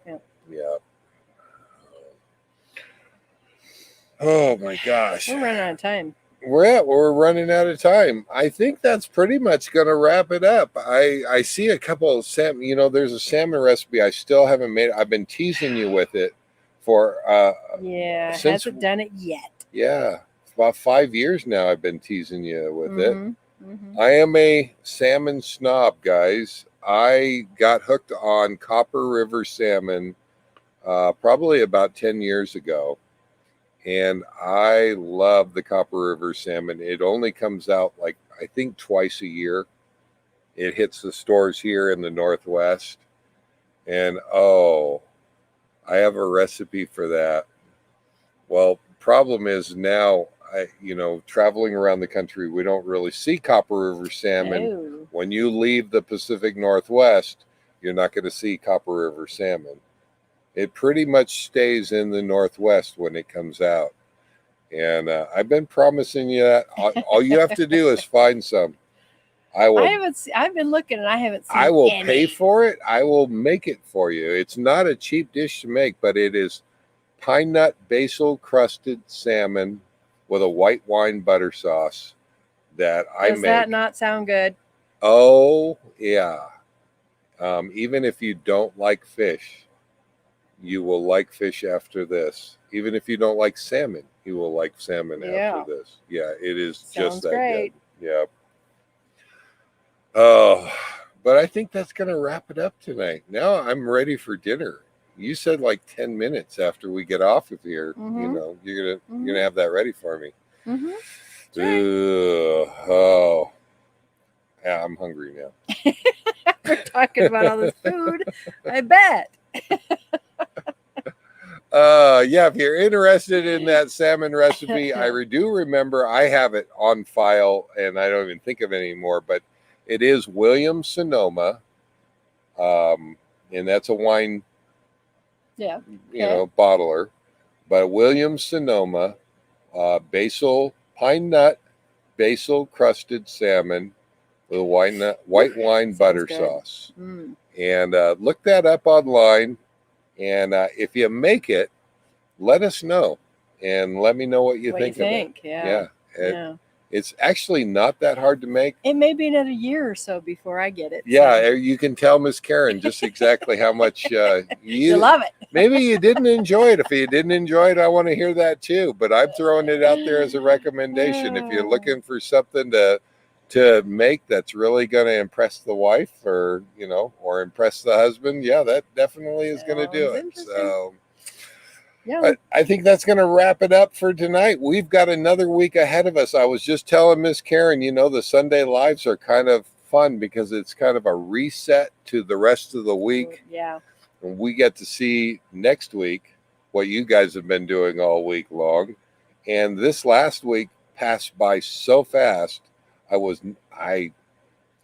Oh my gosh, we're running out of time. We're running out of time. I think that's pretty much going to wrap it up. I see a couple of salmon. There's a salmon recipe I still haven't made. I've been teasing you with it for hasn't done it yet. Yeah, about 5 years now. I've been teasing you with it. I am a salmon snob, guys. I got hooked on Copper River salmon probably about 10 years ago. And I love the Copper River salmon. It only comes out I think twice a year. It hits the stores here in the Northwest. And I have a recipe for that. Well, problem is now, traveling around the country, we don't really see Copper River salmon. No. When you leave the Pacific Northwest, you're not going to see Copper River salmon. It pretty much stays in the Northwest when it comes out. And I've been promising you that. All you have to do is find some. I've been looking and I haven't seen I will any. pay for it. I will make it for you. It's not a cheap dish to make, but it is pine nut basil crusted salmon with a white wine butter sauce that I make. Does that not sound good? Oh, yeah. Even if you don't like fish, you will like fish after this. Even if you don't like salmon, you will like salmon after this. Yeah, it is just that good. Yeah. Oh, but I think that's going to wrap it up tonight. Now I'm ready for dinner. You said 10 minutes after we get off of here, you're gonna have that ready for me. Oh, yeah, I'm hungry now. We're talking about all this food. I bet. Yeah, if you're interested in that salmon recipe, I do remember I have it on file and I don't even think of it anymore, but it is William Sonoma. And that's a wine, bottler. But Williams Sonoma, basil, pine nut, basil crusted salmon with a white wine Sounds butter good. sauce. Mm. And look that up online. And if you make it, let us know and let me know what you think of it. Yeah. Yeah. It's actually not that hard to make. It may be another year or so before I get it. Yeah, so. you can tell Miss Karen just exactly how much You love it. Maybe you didn't enjoy it. If you didn't enjoy it, I want to hear that too. But I'm throwing it out there as a recommendation. If you're looking for something to make that's really going to impress the wife, or or impress the husband, yeah, that definitely is going to do it. So. Yeah. I think that's going to wrap it up for tonight. We've got another week ahead of us. I was just telling Miss Karen, the Sunday lives are kind of fun because it's kind of a reset to the rest of the week. Yeah. And we get to see next week what you guys have been doing all week long. And this last week passed by so fast. I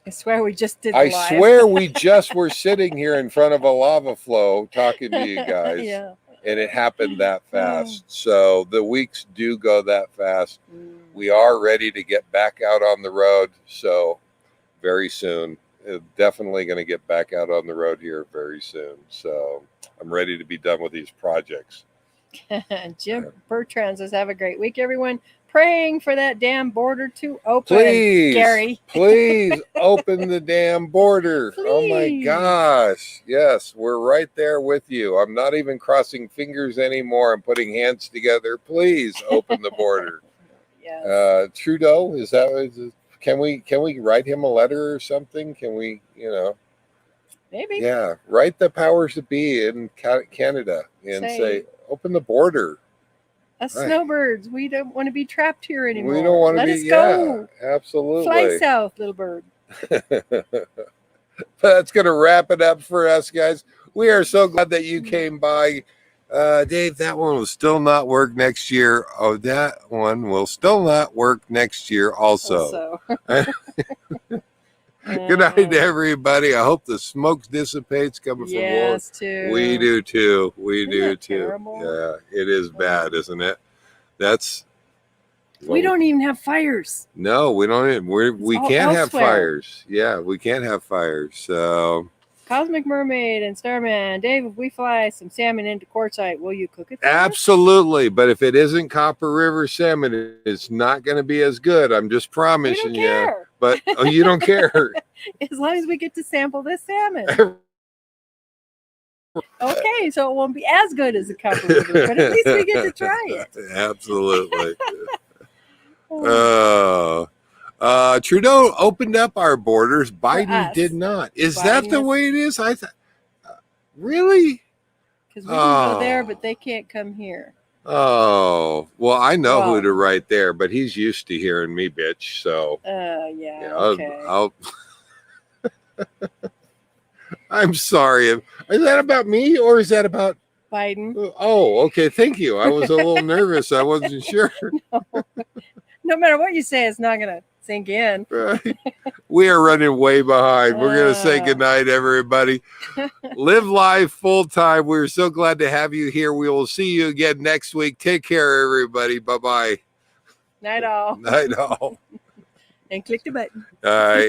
swear we just did. I swear we just were sitting here in front of a lava flow talking to you guys. Yeah. And it happened that fast. So the weeks do go that fast. We are ready to get back out on the road. So very soon, definitely going to get back out on the road here very soon. So I'm ready to be done with these projects. Jim Bertrand says, have a great week, everyone. Praying for that damn border to open. Please, Gary. please open the damn border. Please. Oh my gosh. Yes, we're right there with you. I'm not even crossing fingers anymore. I'm putting hands together. Please open the border. Yes. Trudeau, can we write him a letter or something? Can we, Maybe. Yeah, write the powers that be in Canada and say open the border. Us snowbirds, we don't want to be trapped here anymore. We don't want to Let be. us go. Yeah, absolutely. Fly south, little bird. That's going to wrap it up for us, guys. We are so glad that you came by. Dave, that one will still not work next year. Oh, that one will still not work next year also. Good night, everybody. I hope the smoke dissipates coming from Yes, too. We do too. We Isn't do that too. terrible? Yeah, it is bad, isn't it? We don't even have fires. No, we don't. We can't have elsewhere. fires. Yeah, we can't have fires. So, Cosmic Mermaid and Starman, Dave, if we fly some salmon into Quartzsite, will you cook it for us? absolutely. But if it isn't Copper River salmon, it's not going to be as good. I'm just promising We don't you. care. But you don't care. As long as we get to sample this salmon. Okay, so it won't be as good as the Copper River, but at least we get to try it. Absolutely. Trudeau opened up our borders. Biden did not. Is that the way it is? I thought. Really? Because we can go there, but they can't come here. Oh, well, I know who to write there, but he's used to hearing me bitch. So. Yeah. Okay. I'm sorry. Is that about me or is that about Biden? Oh, okay. Thank you. I was a little nervous. I wasn't sure. No matter what you say, it's not going to sink in. Right. We are running way behind. We're going to say goodnight, everybody. Live life full time. We're so glad to have you here. We will see you again next week. Take care, everybody. Bye-bye. Night all. Night all. And click the button. All right.